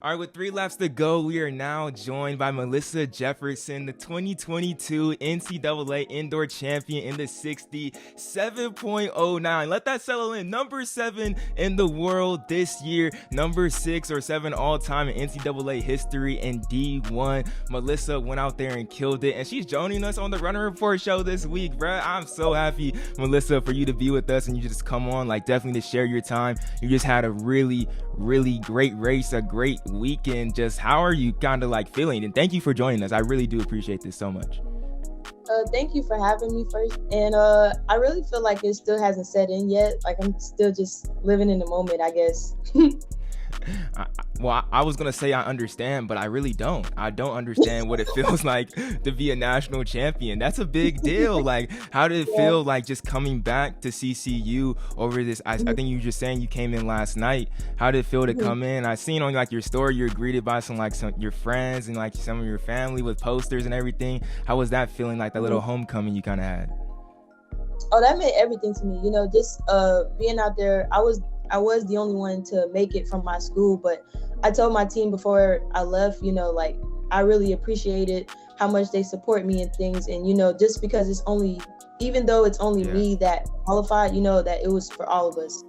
All right, with 3 laps to go, we are now joined by Melissa Jefferson, the 2022 NCAA Indoor Champion in the 60, 7.09. Let that settle in. Number 7 in the world this year, number 6 or 7 all time in NCAA history in D1. Melissa went out there and killed it, and she's joining us on the Runner Report show this week, bruh. I'm so happy, Melissa, for you to be with us and you just come on, like, definitely to share your time. You just had a really great race, a great weekend. Just how are you kind of like feeling? And thank you for joining us. I really do appreciate this so much. Thank you for having me first. And I really feel like it still hasn't set in yet. Like I'm still just living in the moment, I guess. I was gonna say I understand, but I really don't. I don't understand what it feels like to be a national champion. That's a big deal. Like, how did it feel like just coming back to CCU over this? I think you were just saying you came in last night. How did it feel to come in? I seen on like your story you're greeted by some your friends and like some of your family with posters and everything. How was that feeling, like that little homecoming you kind of had? Oh, that meant everything to me. Just being out there. I was the only one to make it from my school, but I told my team before I left, like I really appreciated how much they support me and things. And, just because even though it's only me that qualified, that it was for all of us,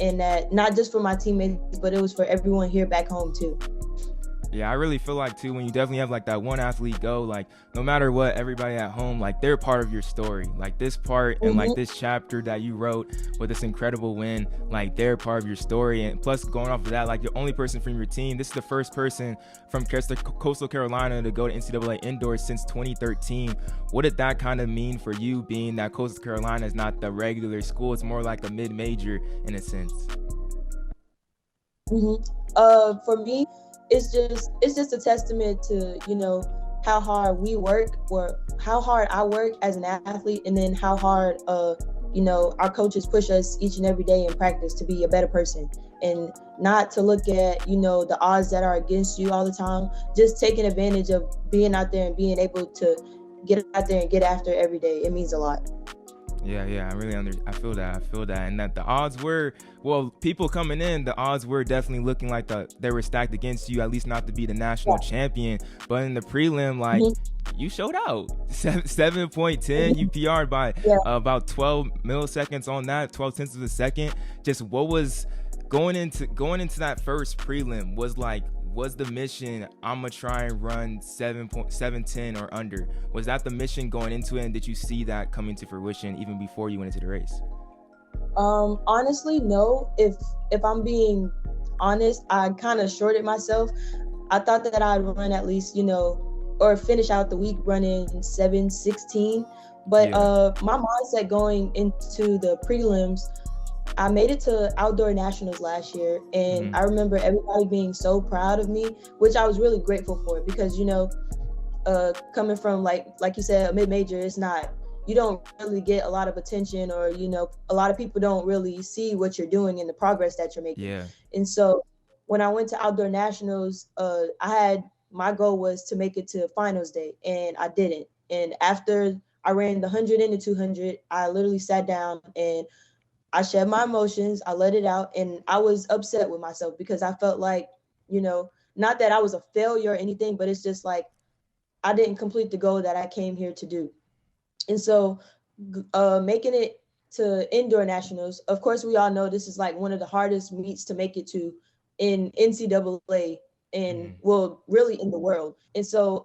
and that not just for my teammates, but it was for everyone here back home too. Yeah, I really feel like too, when you definitely have like that one athlete go, like no matter what, everybody at home, like they're part of your story. Like this part and like this chapter that you wrote with this incredible win, like they're part of your story. And plus, going off of that, like the only person from your team, this is the first person from Coastal Carolina to go to NCAA indoors since 2013. What did that kind of mean for you, being that Coastal Carolina is not the regular school, it's more like a mid-major in a sense? For me, it's just a testament to how hard we work, or how hard I work as an athlete, and then how hard our coaches push us each and every day in practice to be a better person, and not to look at the odds that are against you all the time. Just taking advantage of being out there and being able to get out there and get after every day. It means a lot. Yeah, I really I feel that, and that the odds were, well, people coming in, the odds were definitely looking like they were stacked against you, at least not to be the national champion. But in the prelim, like you showed out. 7.10, you PR'd by about 12 milliseconds on that, 12 tenths of a second. Just what was going into that first prelim was the mission, I'm gonna try and run 7.710 or under? Was that the mission going into it, and did you see that coming to fruition even before you went into the race? Honestly, no. If I'm being honest, I kind of shorted myself. I thought that I'd run at least, or finish out the week running 7:16. But my mindset going into the prelims, I made it to outdoor nationals last year, and I remember everybody being so proud of me, which I was really grateful for, because coming from like you said, a mid-major, you don't really get a lot of attention, or a lot of people don't really see what you're doing and the progress that you're making. And so when I went to outdoor nationals, my goal was to make it to finals day, and I didn't. And after I ran the 100 and the 200, I literally sat down and I shed my emotions, I let it out, and I was upset with myself, because I felt like, not that I was a failure or anything, but it's just like I didn't complete the goal that I came here to do. And so making it to indoor nationals, of course, we all know this is like one of the hardest meets to make it to in NCAA and well, really in the world. And so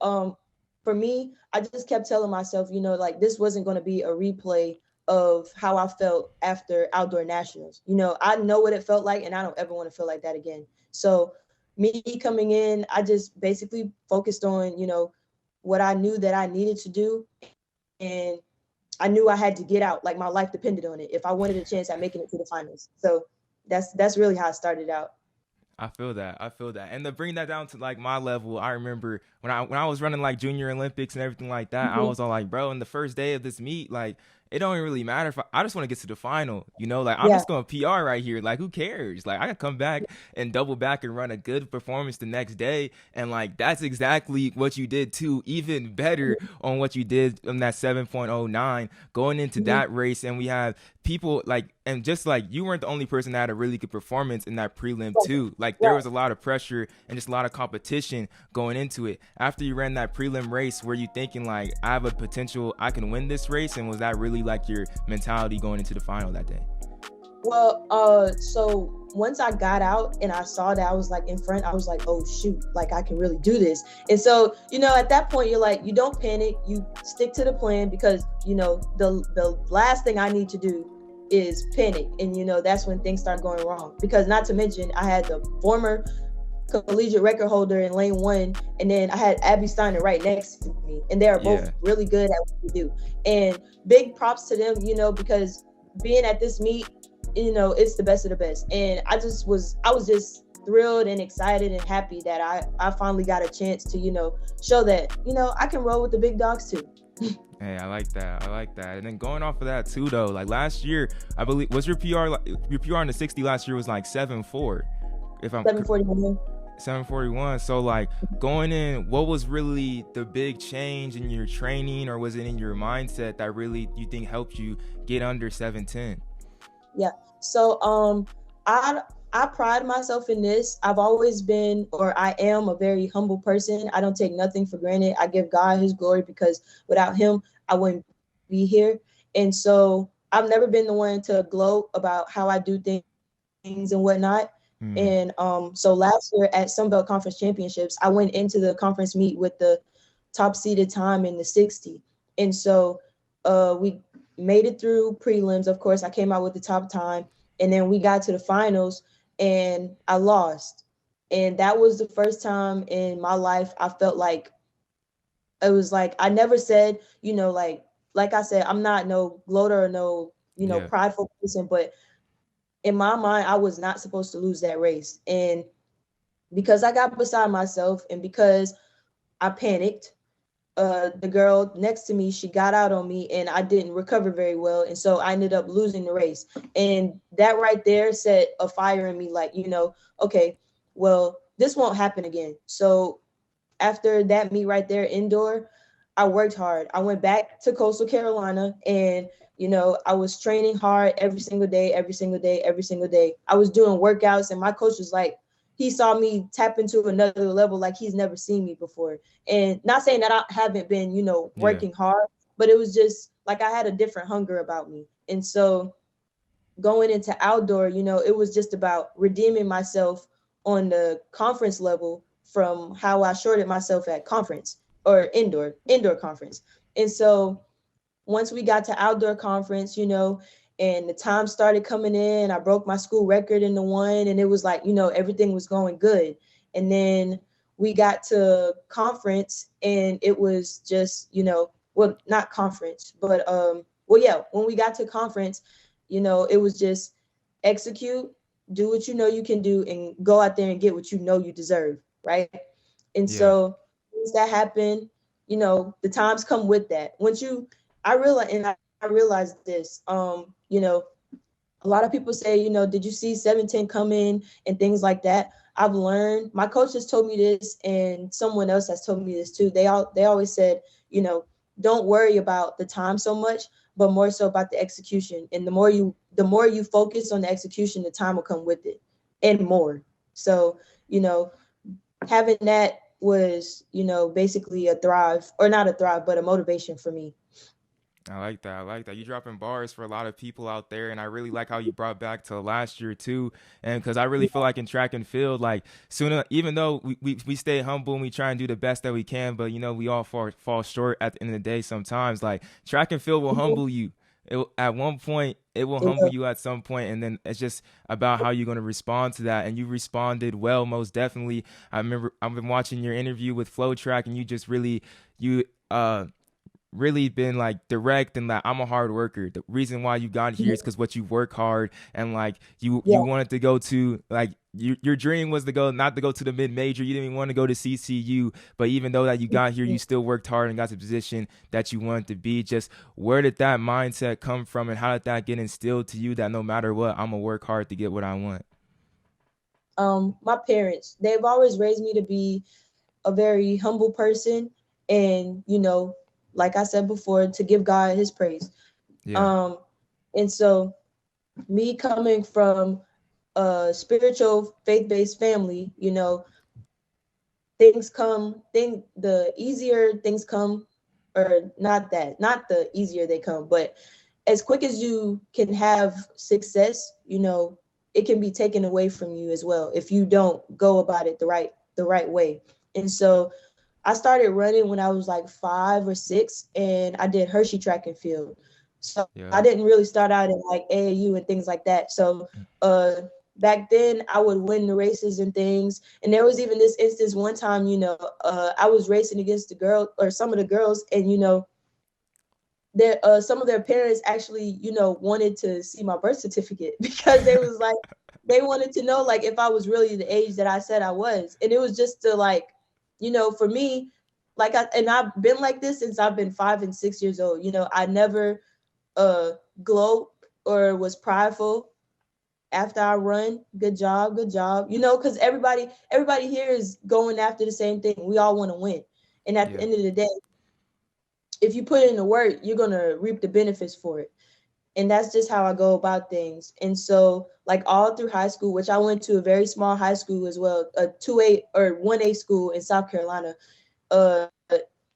for me, I just kept telling myself, like this wasn't going to be a replay of how I felt after outdoor nationals. I know what it felt like, and I don't ever want to feel like that again. So me coming in, I just basically focused on, what I knew that I needed to do. And I knew I had to get out, like my life depended on it, if I wanted a chance at making it to the finals. So that's really how it started out. I feel that. And to bring that down to like my level, I remember when I was running like junior Olympics and everything like that, I was all like, bro, in the first day of this meet, like it don't really matter if I just want to get to the final, like I'm Yeah. just going to PR right here. Like, who cares? Like, I can come back and double back and run a good performance the next day. And like, that's exactly what you did too, even better on what you did on that 7.09 going into Mhm. that race. And we have people like, and just like you weren't the only person that had a really good performance in that prelim Right. too. Like, there Right. was a lot of pressure and just a lot of competition going into it. After you ran that prelim race, were you thinking like, I have a potential, I can win this race? And was that really like your mentality going into the final that day? Well, so once I got out and I saw that I was like in front, I was like, oh shoot, like I can really do this. And so, at that point you're like, you don't panic, you stick to the plan because, the last thing I need to do is panic. And that's when things start going wrong. Because not to mention I had the former collegiate record holder in lane one, and then I had Abby Steiner right next to me. And they are both Yeah. really good at what they do. And big props to them, because being at this meet, it's the best of the best. And I was just thrilled and excited and happy that I finally got a chance to, show that, I can roll with the big dogs too. Hey, I like that. I like that. And then going off of that too, though, like last year, I believe was your PR on the 60 last year was like 7.4, if I'm 741. 741. So like going in, what was really the big change in your training, or was it in your mindset that really you think helped you get under 710? Yeah. So I pride myself in this. I've always been, or I am, a very humble person. I don't take nothing for granted. I give God his glory because without him, I wouldn't be here. And so I've never been the one to gloat about how I do things and whatnot. Hmm. And so last year at Sunbelt Conference Championships, I went into the conference meet with the top seeded time in the 60. And so we made it through prelims. Of course, I came out with the top time. And then we got to the finals and I lost. And that was the first time in my life I felt like it was like I never said, like I said, I'm not no gloater or no, Yeah. prideful person, but in my mind, I was not supposed to lose that race. And because I got beside myself and because I panicked, the girl next to me, she got out on me and I didn't recover very well. And so I ended up losing the race. And that right there set a fire in me like, okay, well, this won't happen again. So after that meet right there indoor, I worked hard. I went back to Coastal Carolina and I was training hard every single day, every single day, every single day. I was doing workouts and my coach was like, he saw me tap into another level like he's never seen me before. And not saying that I haven't been, Yeah. working hard, but it was just like I had a different hunger about me. And so going into outdoor, it was just about redeeming myself on the conference level from how I shorted myself at conference or indoor conference. And so once we got to outdoor conference, and the time started coming in, I broke my school record in the one, and it was like, everything was going good. And then we got to conference, and it was just, well, not conference, but well, yeah, when we got to conference, it was just execute, do what you know you can do, and go out there and get what you know you deserve, right? And Yeah. so once that happened, the times come with that. Once you, I realize, and I realized this, a lot of people say, did you see 710 come in and things like that? I've learned, my coach has told me this, and someone else has told me this too. They always said, don't worry about the time so much, but more so about the execution. And the more you focus on the execution, the time will come with it and more. So, having that was, basically a thrive, or not a thrive, but a motivation for me. I like that. I like that. You dropping bars for a lot of people out there, and I really like how you brought back to last year too. And because I really feel like in track and field, like sooner, even though we stay humble and we try and do the best that we can, but we all fall short at the end of the day sometimes. Like track and field will humble you. At one point, it will humble you at some point, and then it's just about how you're going to respond to that. And you responded well, most definitely. I remember I've been watching your interview with Flow Track, and you just you really been like direct and like I'm a hard worker. The reason why you got here is because what you work hard and like you Yeah. wanted to go to like your dream was to go, not to go to the mid major. You didn't even want to go to CCU, but even though that you got here, you still worked hard and got to the position that you wanted to be. Just where did that mindset come from, and how did that get instilled to you that no matter what, I'm gonna work hard to get what I want? My parents, they've always raised me to be a very humble person, and like I said before, to give God his praise. Yeah. And so me coming from a spiritual faith-based family, the easier things come, or not the easier they come, but as quick as you can have success, it can be taken away from you as well if you don't go about it the right way. And so I started running when I was like 5 or 6, and I did Hershey track and field. So Yeah. I didn't really start out in like AAU and things like that. So back then I would win the races and things. And there was even this instance one time, I was racing against the girl or some of the girls, and some of their parents actually, wanted to see my birth certificate because they was like, they wanted to know like if I was really the age that I said I was. And it was just to like, for me, like I've been like this since I've been 5 and 6 years old. I never gloat or was prideful after I run. Good job, because everybody here is going after the same thing. We all want to win. And at the Yeah. end of the day, if you put in the work, you're going to reap the benefits for it. And that's just how I go about things. And so like all through high school, which I went to a very small high school as well, a 2A or 1A school in South Carolina,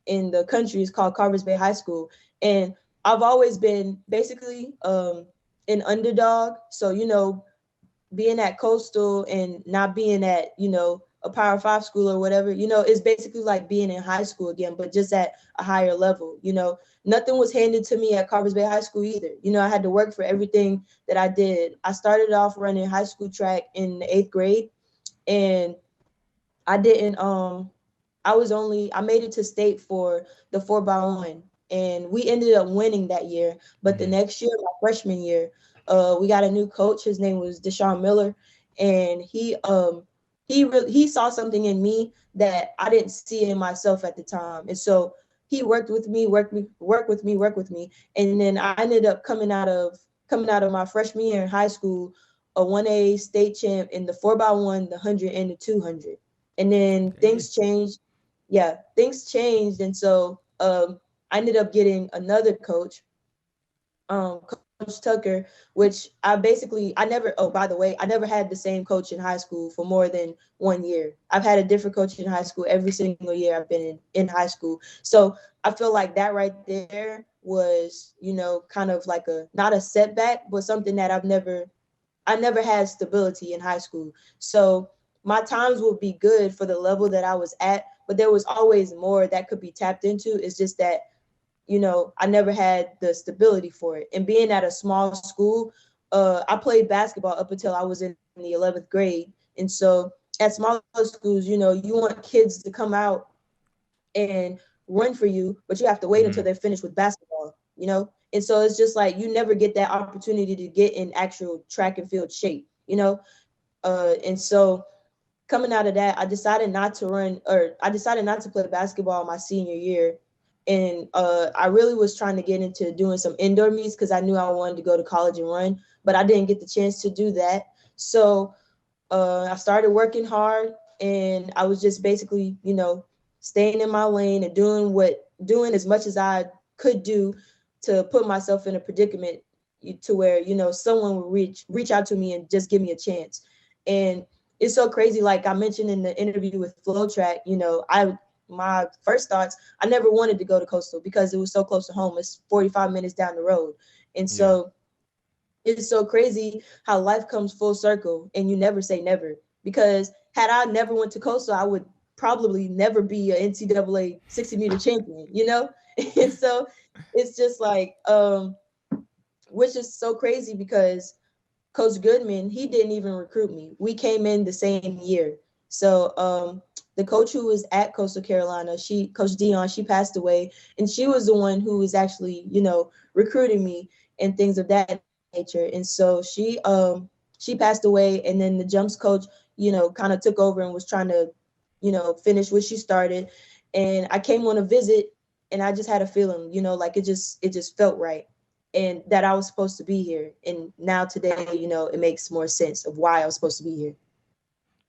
in the country is called Carvers Bay High School. And I've always been basically an underdog. So, being at Coastal and not being at, a Power 5 school or whatever, is basically like being in high school again, but just at a higher level. Nothing was handed to me at Carvers Bay High School either. I had to work for everything that I did. I started off running high school track in the 8th grade, and I didn't I made it to state for the 4x1, and we ended up winning that year. But the Mm-hmm. next year, my freshman year, we got a new coach. His name was Deshaun Miller, and he saw something in me that I didn't see in myself at the time. And so he worked with me, and then I ended up coming out of my freshman year in high school, a 1A state champ in the 4x1, the 100, and the 200. And then Okay. things changed. And so I ended up getting another coach, Coach Tucker, which I never, oh, by the way, I never had the same coach in high school for more than 1 year. I've had a different coach in high school every single year I've been in high school. So I feel like that right there was, kind of like not a setback, but something that I never had stability in high school. So my times would be good for the level that I was at, but there was always more that could be tapped into. It's just that, I never had the stability for it. And being at a small school, I played basketball up until I was in the 11th grade. And so at smaller schools, you want kids to come out and run for you, but you have to wait Mm-hmm. until they're finished with basketball, And so it's just like you never get that opportunity to get in actual track and field shape, and so coming out of that, I decided not to play basketball my senior year. And I really was trying to get into doing some indoor meets because I knew I wanted to go to college and run, but I didn't get the chance to do that. So I started working hard, and I was just basically, staying in my lane and doing as much as I could do to put myself in a predicament to where, someone would reach out to me and just give me a chance. And it's so crazy. Like I mentioned in the interview with Flow Track, my first thoughts, I never wanted to go to Coastal because it was so close to home. It's 45 minutes down the road. And Yeah. so it's so crazy how life comes full circle, and you never say never, because had I never went to Coastal, I would probably never be an NCAA 60-meter champion, And so it's just like, which is so crazy because Coach Goodman, he didn't even recruit me. We came in the same year. So the coach who was at Coastal Carolina, Coach Dion, she passed away, and she was the one who was actually, recruiting me and things of that nature. And so she passed away, and then the jumps coach, kind of took over and was trying to, finish what she started. And I came on a visit and I just had a feeling, like it just felt right. And that I was supposed to be here. And now today, it makes more sense of why I was supposed to be here.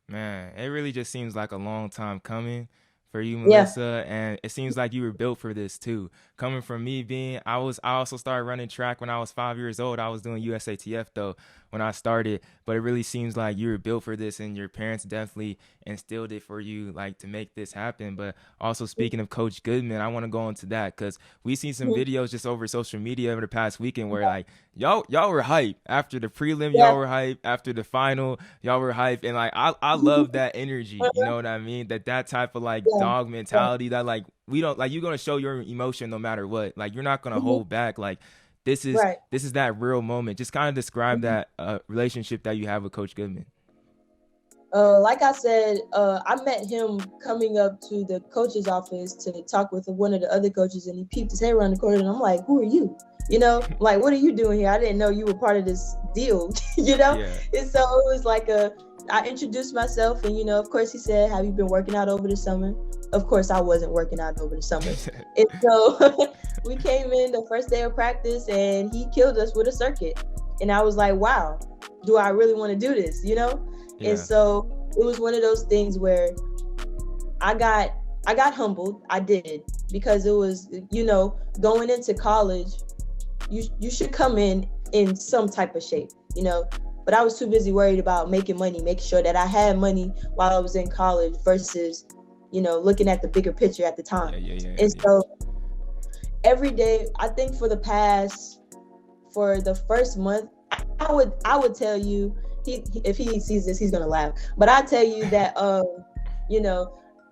Man, it really just seems like a long time coming for you, Yeah. Melissa, and it seems like you were built for this too. Coming from me being, I also started running track when I was 5 years old. I was doing USATF though when I started, but it really seems like you were built for this, and your parents definitely instilled it for you, like to make this happen. But also speaking of Coach Goodman, I want to go into that because we seen some videos just over social media over the past weekend where like y'all were hype after the prelim, Yeah. y'all were hype after the final, y'all were hype, and like I love that energy. You know what I mean? That type of like Yeah. dog mentality that like we don't like. You're gonna show your emotion no matter what. Like you're not gonna hold back. Like Right. this is that real moment. Just kind of describe that relationship that you have with Coach Goodman. Like I said, I met him coming up to the coach's office to talk with one of the other coaches, and he peeped his head around the corner, and I'm like, "Who are you? Like, what are you doing here? I didn't know you were part of this deal, Yeah. And so it was like I introduced myself, and of course he said, "Have you been working out over the summer?" Of course, I wasn't working out over the summer, and so we came in the first day of practice, and he killed us with a circuit, and I was like, "Wow, do I really want to do this?" Yeah. And so it was one of those things where I got humbled. I did, because it was, going into college, you should come in some type of shape, but I was too busy worried about making money, making sure that I had money while I was in college versus, looking at the bigger picture at the time. So every day, I think for the first month, I would tell you, if he sees this, he's gonna laugh. But I tell you that,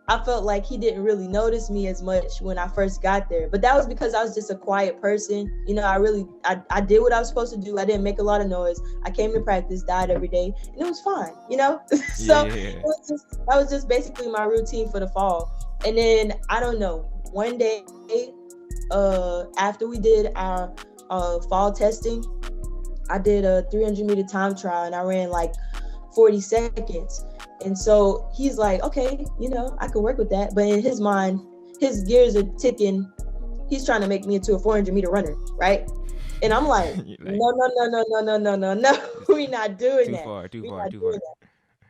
I felt like he didn't really notice me as much when I first got there. But that was because I was just a quiet person. I did what I was supposed to do. I didn't make a lot of noise. I came to practice, died every day, and it was fine. So that was just basically my routine for the fall. And then I don't know, one day, after we did our fall testing, I did a 300-meter time trial, and I ran like 40 seconds. And so he's like, okay, I could work with that. But in his mind, his gears are ticking. He's trying to make me into a 400-meter runner, right? And I'm like, no. We're not doing that. Too far.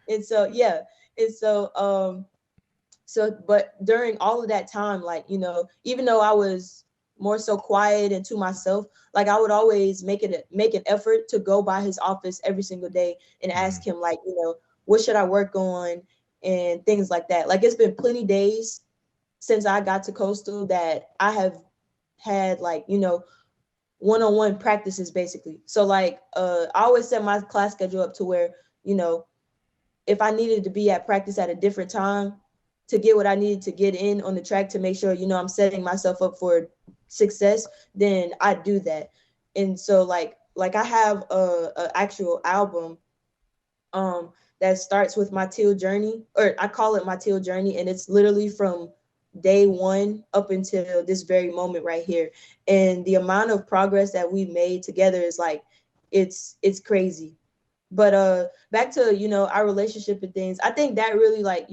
And so, yeah. And so, but during all of that time, like, even though I was more so quiet and to myself, like I would always make an effort to go by his office every single day and ask him, like, what should I work on and things like that. Like, it's been plenty days since I got to Coastal that I have had, like, one-on-one practices basically. So like, I always set my class schedule up to where, if I needed to be at practice at a different time to get what I needed to get in on the track to make sure, I'm setting myself up for success, then I do that. And so like I have a actual album that starts with my teal journey, or I call it my teal journey, and it's literally from day one up until this very moment right here. And the amount of progress that we've made together is like, it's crazy. But back to, our relationship and things, I think that really, like,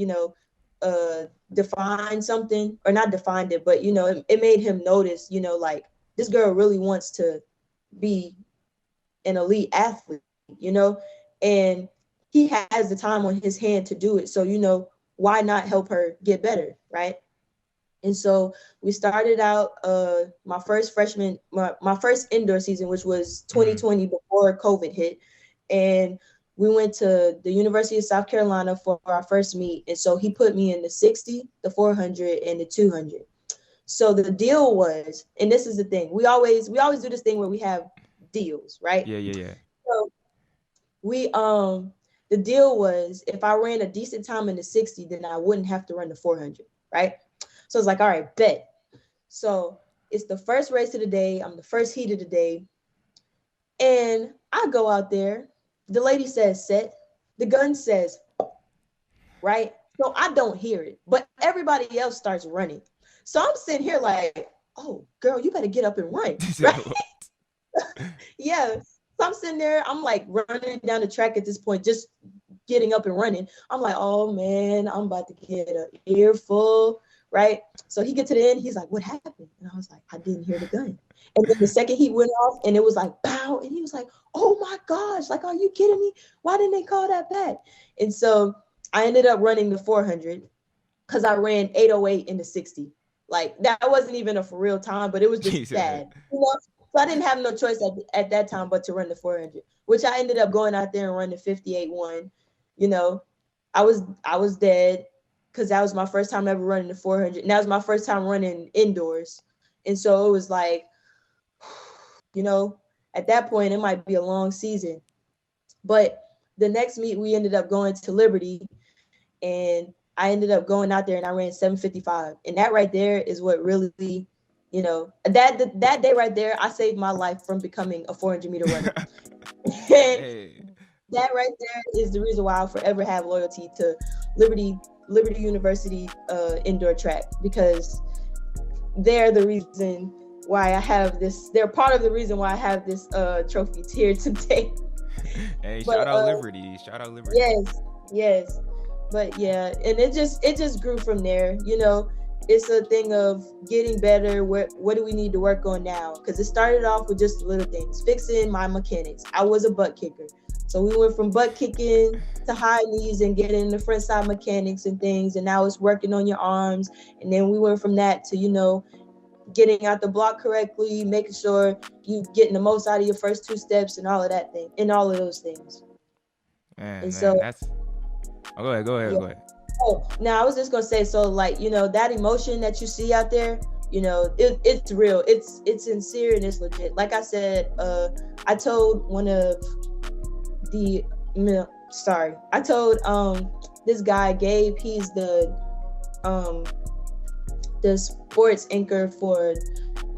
defined something, or not defined it, but it made him notice, like, this girl really wants to be an elite athlete, and he has the time on his hand to do it. So, why not help her get better, right? And so we started out my first indoor season, which was 2020 before COVID hit, and we went to the University of South Carolina for our first meet. And so he put me in the 60, the 400, and the 200. So the deal was, and this is the thing, we always do this thing where we have deals, right? Yeah. So we the deal was, if I ran a decent time in the 60, then I wouldn't have to run the 400, right? So it's like, all right, bet. So it's the first race of the day. I'm the first heat of the day. And I go out there. The lady says set. The gun says, right? So I don't hear it, but everybody else starts running. So I'm sitting here like, oh, girl, you better get up and run, right? Yeah. So I'm sitting there, I'm like running down the track at this point, just getting up and running. I'm like, oh man, I'm about to get an earful, right? So he get to the end, he's like, what happened? And I was like, I didn't hear the gun. And then the second he went off and it was like, pow, and he was like, oh my gosh, like, are you kidding me? Why didn't they call that back? And so I ended up running the 400 because I ran 8:08 in the 60. Like, that wasn't even a for real time, but it was just sad. You know? So I didn't have no choice at that time but to run the 400, which I ended up going out there and running 58.1. You know, I was dead because that was my first time ever running the 400. And that was my first time running indoors. And so it was like, you know, at that point, it might be a long season. But the next meet, we ended up going to Liberty, and I ended up going out there and I ran 7:55. And that right there is what really, you know, that day right there, I saved my life from becoming a 400-meter runner. Hey. That right there is the reason why I'll forever have loyalty to Liberty University indoor track, because they're the reason why I have this. They're part of the reason why I have this trophy here today. Hey, shout out Liberty. Shout out Liberty. Yes. But yeah, and it just grew from there. You know, it's a thing of getting better. What do we need to work on now? Because it started off with just little things, fixing my mechanics. I was a butt kicker. So we went from butt kicking to high knees and getting the front side mechanics and things. And now it's working on your arms. And then we went from that to, you know, getting out the block correctly, making sure you getting the most out of your first two steps and all of that thing, and all of those things. So that's. Oh, go ahead. Oh, now I was just gonna say, so like, you know, that emotion that you see out there, you know, it's real, it's sincere, and it's legit. Like I said, I told one of the I told this guy Gabe, he's the sports anchor for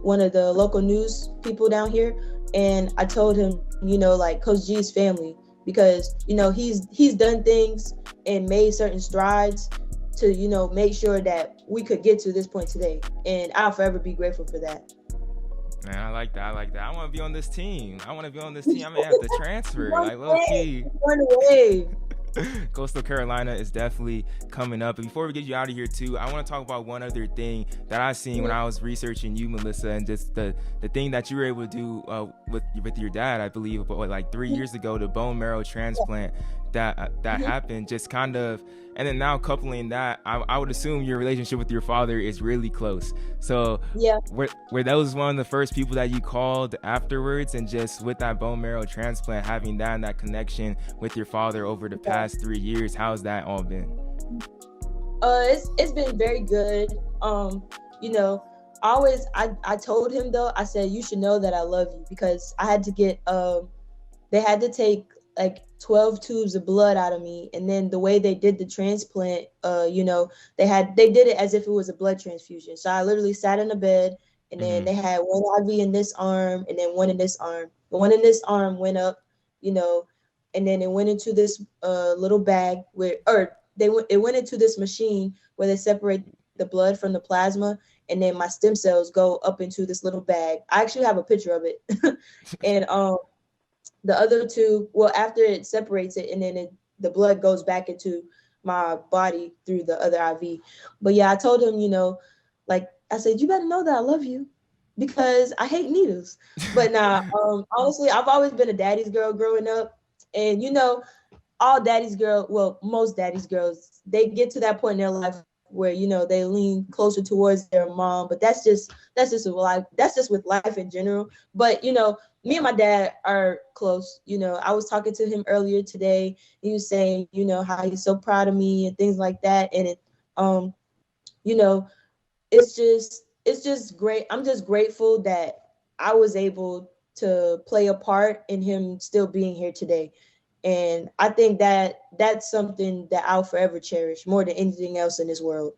one of the local news people down here, and I told him, you know, like, Coach G's family, because, you know, he's done things and made certain strides to, you know, make sure that we could get to this point today, and I'll forever be grateful for that. Man, I like that. I want to be on this team. I may have to transfer, like, low key. Run away. Costal Carolina is definitely coming up. And before we get you out of here too, I want to talk about one other thing that I seen when I was researching you, Melissa, and just the thing that you were able to do with your dad, I believe, like 3 years ago, the bone marrow transplant that happened, just kind of. And then now coupling that, I would assume your relationship with your father is really close. So yeah, were those one of the first people that you called afterwards? And just with that bone marrow transplant, having that connection with your father over the past 3 years, how's that all been? It's been very good. You know, I told him, though, I said, you should know that I love you, because I had to get they had to take like 12 tubes of blood out of me. And then the way they did the transplant, you know, they did it as if it was a blood transfusion. So I literally sat in the bed, and then they had one IV in this arm and then one in this arm. The one in this arm went up, you know, and then it went into this little bag it went into this machine where they separate the blood from the plasma, and then my stem cells go up into this little bag. I actually have a picture of it. And the other two, well, after it separates it, and then the blood goes back into my body through the other IV. But yeah, I told him, you know, like, I said, you better know that I love you, because I hate needles. But honestly, I've always been a daddy's girl growing up. And, you know, most daddy's girls, they get to that point in their life where, you know, they lean closer towards their mom. But that's just with life in general. But, you know, me and my dad are close. You know, I was talking to him earlier today. He was saying, you know, how he's so proud of me and things like that. And you know, it's just great. I'm just grateful that I was able to play a part in him still being here today. And I think that that's something that I'll forever cherish more than anything else in this world.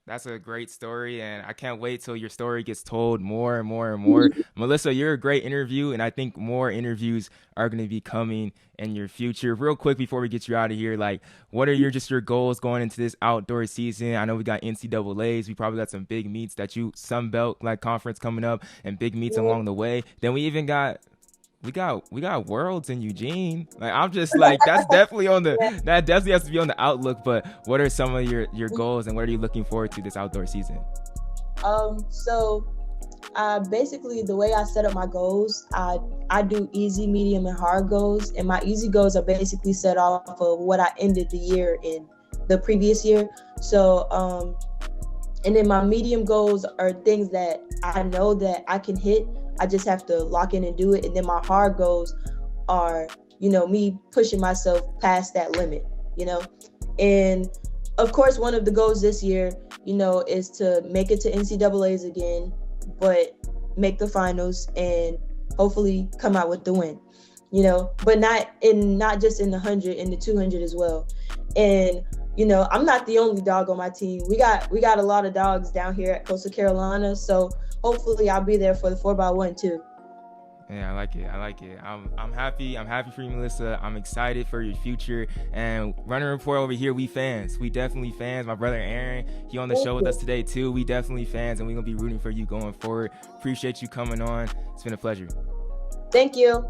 That's a great story, and I can't wait till your story gets told more and more and more. Melissa, you're a great interview, and I think more interviews are going to be coming in your future. Real quick before we get you out of here, like, what are your goals going into this outdoor season? I know we got NCAAs. We probably got some big meets that Sun Belt like conference coming up, and big meets along the way. Then we even got we got worlds in Eugene. Like I'm just like that's definitely on the that definitely has to be on the outlook. But what are some of your goals and what are you looking forward to this outdoor season? So basically the way I set up my goals, I do easy, medium, and hard goals, and my easy goals are basically set off of what I ended the year in the previous year. So and then my medium goals are things that I know that I can hit. I just have to lock in and do it. And then my hard goals are, me pushing myself past that limit, And of course, one of the goals this year, is to make it to NCAAs again, but make the finals and hopefully come out with the win, but not just in the 100, in the 200 as well. And I'm not the only dog on my team. We got a lot of dogs down here at Costal Carolina, so hopefully I'll be there for the 4x1 too. Yeah, I like it. I'm happy for you, Melissa. I'm excited for your future. And Running Report over here, we fans. We definitely fans. My brother Aaron, he on the show with us today too. We definitely fans, and we're gonna be rooting for you going forward. Appreciate you coming on. It's been a pleasure. Thank you.